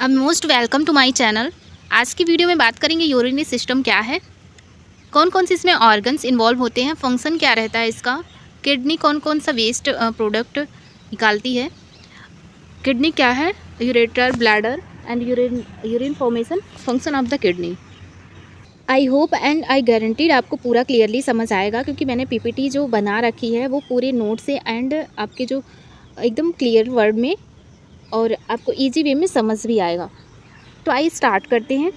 Most welcome to my channel. आज की video में बात करेंगे यूरिनरी सिस्टम क्या है, कौन कौन से इसमें ऑर्गन्स इन्वॉल्व होते हैं, फंक्शन क्या रहता है इसका, किडनी कौन कौन सा वेस्ट प्रोडक्ट निकालती है, किडनी क्या है, ureter, bladder and urine formation, function of the kidney. I hope and I guaranteed आपको पूरा क्लियरली समझ आएगा, क्योंकि मैंने पीपीटी जो बना रखी है वो पूरे नोट से एंड आपके जो एकदम क्लियर वर्ड में और आपको इजी वे में समझ भी आएगा। तो आइए स्टार्ट करते हैं।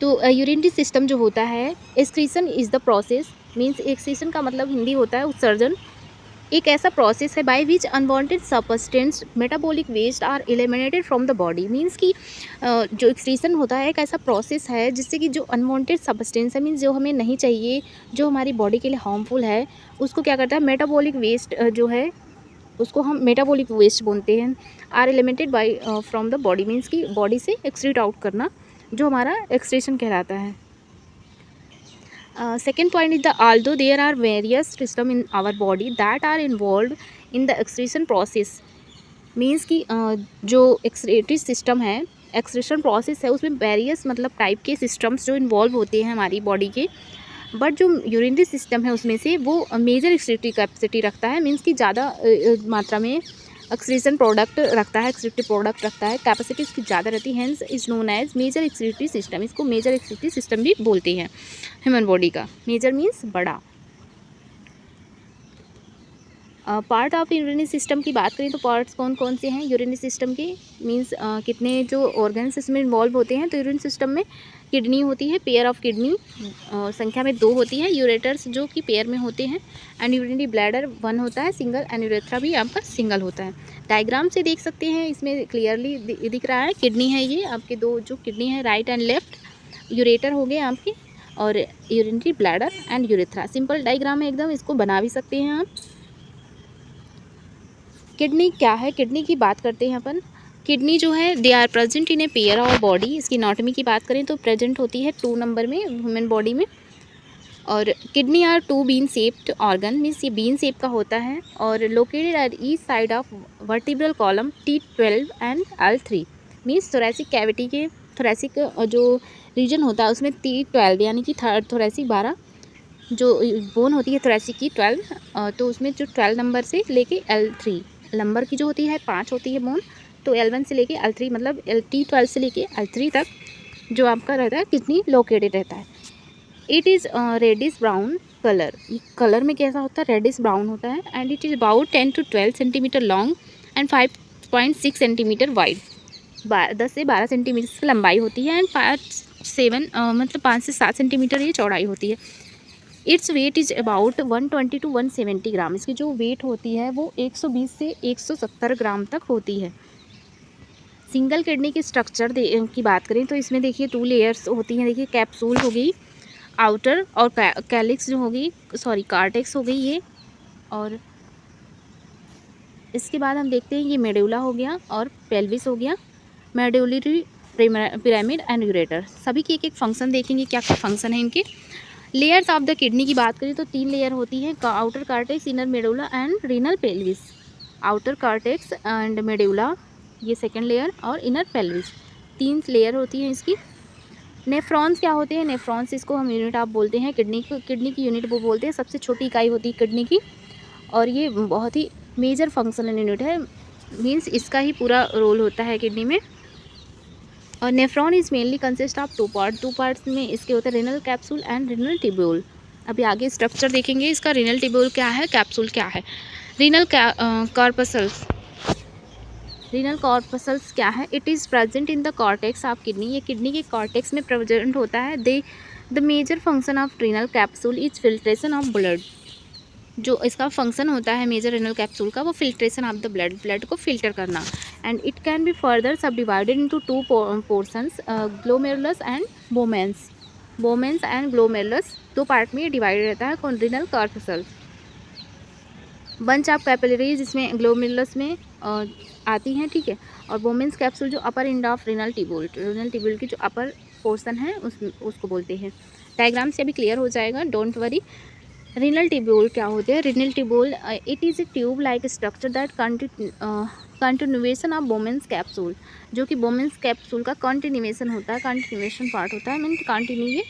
तो यूरिनरी सिस्टम जो होता है, excretion is the process, means excretion का मतलब हिंदी होता है उत्सर्जन। एक ऐसा प्रोसेस है by which unwanted substance metabolic waste are eliminated from the body. Means कि जो एक्सक्रीशन होता है एक ऐसा प्रोसेस है जिससे कि जो अनवांटेड सब्सटेंस है, मीन्स जो हमें नहीं चाहिए, जो हमारी बॉडी के लिए हार्मफुल है, उसको क्या करता है, मेटाबॉलिक वेस्ट जो है उसको हम मेटाबॉलिक वेस्ट बोलते हैं। Are eliminated by from the body, means कि बॉडी से एक्सक्रीट आउट करना, जो हमारा एक्सक्रीशन कहलाता है। Second point is the although there are various system in our body that are involve in the excretion process. Means कि जो excretory system है, एक्सक्रीशन प्रोसेस है, उसमें वेरियस मतलब टाइप के सिस्टम्स जो इन्वॉल्व होते हैं हमारी बॉडी के। बट जो यूरिनरी सिस्टम है उसमें से वो मेजर एक्सक्रीटरी कैपेसिटी रखता है, मीन्स कि ज़्यादा मात्रा में एक्सक्रीशन प्रोडक्ट रखता है, एक्सक्रीटरी प्रोडक्ट रखता है, कैपेसिटी इसकी ज़्यादा रहती है, hence is known as major excretory system. इसको मेजर एक्सक्रीटरी सिस्टम भी बोलते हैं ह्यूमन बॉडी का। मेजर मीन्स बड़ा। पार्ट ऑफ यूरिनरी सिस्टम की बात करें तो पार्ट्स कौन कौन से हैं यूरिनरी सिस्टम के, मीन्स कितने जो ऑर्गन्स इसमें इन्वॉल्व होते हैं। तो यूरिन सिस्टम में किडनी होती है, पेयर ऑफ किडनी संख्या में 2 होती है, यूरेटर्स जो कि पेयर में होते हैं, एंड यूरिनरी ब्लैडर 1 होता है सिंगल, एंड यूरेथ्रा भी आपका सिंगल होता है। डायग्राम से देख सकते हैं, इसमें क्लियरली दिख रहा है किडनी है, ये आपके 2 जो किडनी है राइट एंड लेफ्ट, यूरेटर हो गए आपके, और urinary bladder and urethra. Simple diagram है एकदम, इसको बना भी सकते हैं आप। किडनी क्या है, किडनी की बात करते हैं अपन। किडनी जो है they are present in a pair of body. इसकी एनाटॉमी की बात करें तो प्रेजेंट होती है 2 नंबर में ह्यूमन बॉडी में। और kidney are 2 bean shaped organ, means ये बीन शेप का होता है, और located at each side of vertebral column T12 and L3। Means thoracic cavity के थोरेसिक जो रीजन होता है उसमें T12 यानी कि थोरेसिक 12 जो बोन होती है थोरेसिक की 12, तो उसमें जो 12 नंबर से लेके L3 नंबर की जो होती है 5 होती है बोन, तो L1 से लेके L3 मतलब T12 से लेके L3 तक जो आपका रहता है किडनी लोकेटेड रहता है। It is reddish brown colour, colour में कैसा होता है, रेडिश ब्राउन होता है, and it is about 10 to 12 centimetre long and 5.6 centimetre wide. 10 से 12 सेंटीमीटर की लंबाई होती है, एंड 5 से 7 सेंटीमीटर ये चौड़ाई होती है। Its weight is about 120 to 170 ग्राम। इसकी जो वेट होती है वो 120 से 170 ग्राम तक होती है। सिंगल किडनी के स्ट्रक्चर की बात करें तो इसमें देखिए 2 लेयर्स होती हैं। देखिए कैप्सूल होगी आउटर, और कैलिक्स जो होगी, कार्टेक्स हो गई ये, और इसके बाद हम देखते हैं ये मेडुला हो गया और पेल्विस हो गया, मेडुलरी पिरामिड एंड यूरेटर। सभी के एक एक फंक्शन देखेंगे, क्या क्या फंक्शन है इनके। लेयर्स ऑफ द किडनी की बात करें तो 3 लेयर होती हैं, outer cortex, inner medulla and renal pelvis. Outer cortex and medulla ये सेकंड लेयर, और इनर पेल्विस 3 लेयर होती हैं इसकी। नेफ्रॉन्स क्या होते हैं, नेफ्रॉन्स इसको हम यूनिट आप बोलते हैं, किडनी की यूनिट वो बोलते हैं, सबसे छोटी इकाई होती है किडनी की, और ये बहुत ही मेजर फंक्शनल यूनिट है, मीन्स इसका ही पूरा रोल होता है किडनी में। और nephron is mainly consist of 2 parts में इसके होते हैं, renal capsule and renal tubule. अभी आगे स्ट्रक्चर देखेंगे इसका, रिनल टिब्यूल क्या है, कैप्सूल क्या है। रिनल कॉर्पसल्स, रिनल कॉर्पसल्स क्या है, it is present in the cortex of kidney. ये किडनी के कॉर्टेक्स में प्रेजेंट होता है। The major function of renal capsule is filtration of blood. जो इसका फंक्शन होता है मेजर रिनल कैप्सूल का, वो फिल्ट्रेशन ऑफ द ब्लड को फिल्टर करना। And it can be further subdivided into 2 portions, glomerulus and Bowman's and glomerulus 2 part में divided रहता है कौन, renal corpuscle. Bunch of capillaries इसमें ग्लोमेरुलस में आती हैं, ठीक है, और बोमेंस कैप्सूल जो upper end of renal tubule की जो अपर पोर्सन है उसको बोलते हैं। डायग्राम से अभी क्लियर हो जाएगा, डोंट वरी। रिनल टिब्यूल क्या होते हैं, renal tubule it is a tube like structure that continuation of बोमेंस capsule, जो कि बोमेंस कैप्सूल का कंटिन्यूएशन होता है, कंटिन्यूएशन पार्ट होता है, मीन कंटिन्यू ये